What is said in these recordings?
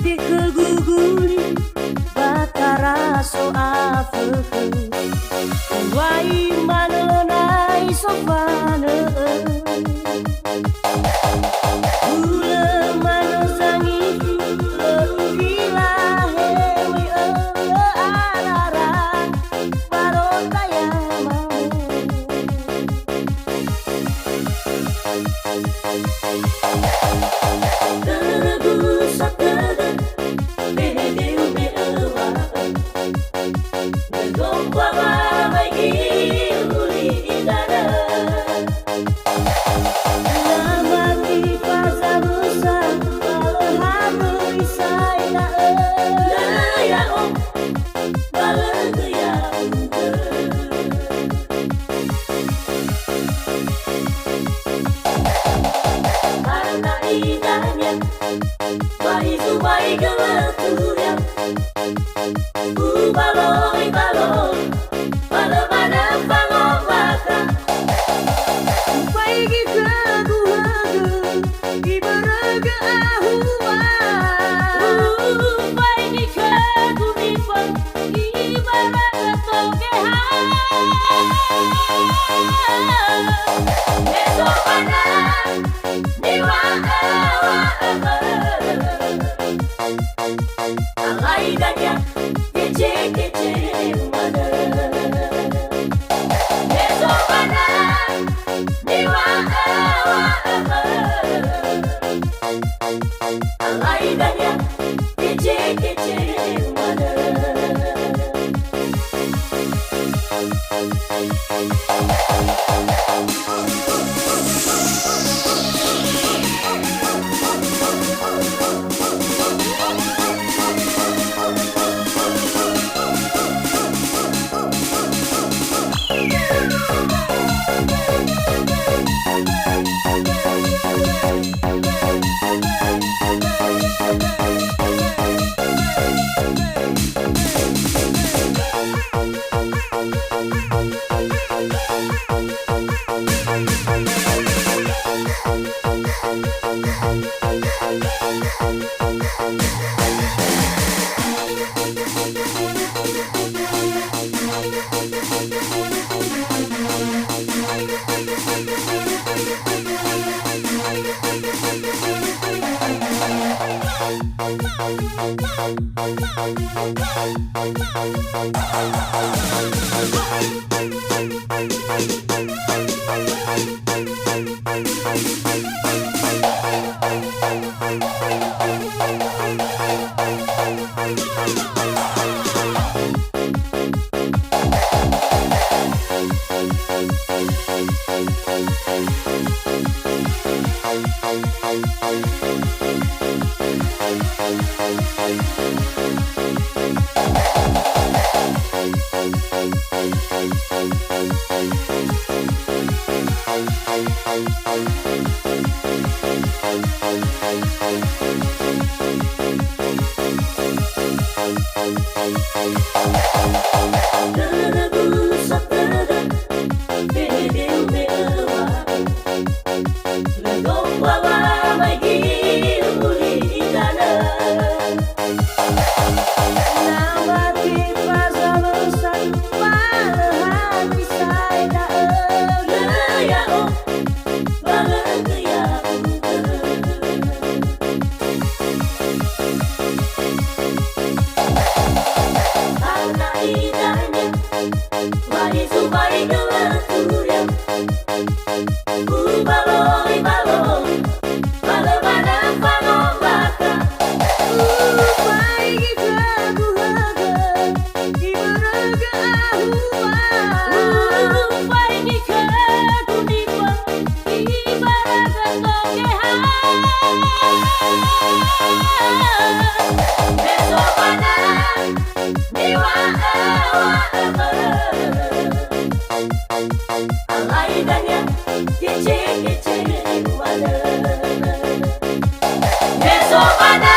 Di khegu Guli bakara so afeke wai mano nai sofane ule mano zangi lungila hewi arara barota ya mau alai dania kece-keceu mano heso niwao alai dania kece-keceu mano. gelenturia. Baloi baloi, balemana panombaka. Pai khegu haga di baraga ahua. Pai ni khegu niwa, ibaraga tokeha. Heso mana niwae waomo. Alai dania, kece-keceu mano. Heso mana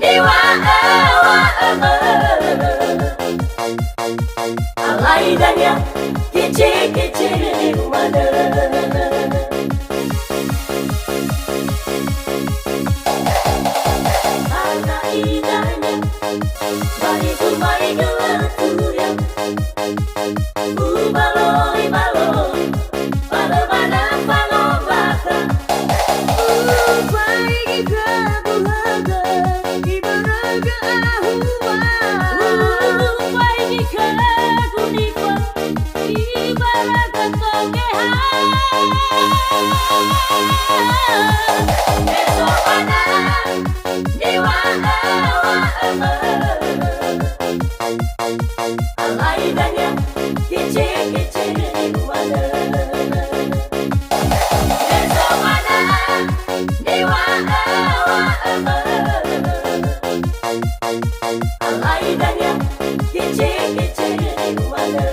niwae waomo. Alai dania, kece-keceu mano. Karena indahnya bayi gelenturia. Baloi baloi, balemana panombaka. Pai khegu haga di baraga ahua. Pai ni khegu niwa, ibaraga tokeha. Heso mana niwae waomo. Alai dania, kece-keceu mano. Heso mana niwae waomo. Alai dania, kece-keceu mano.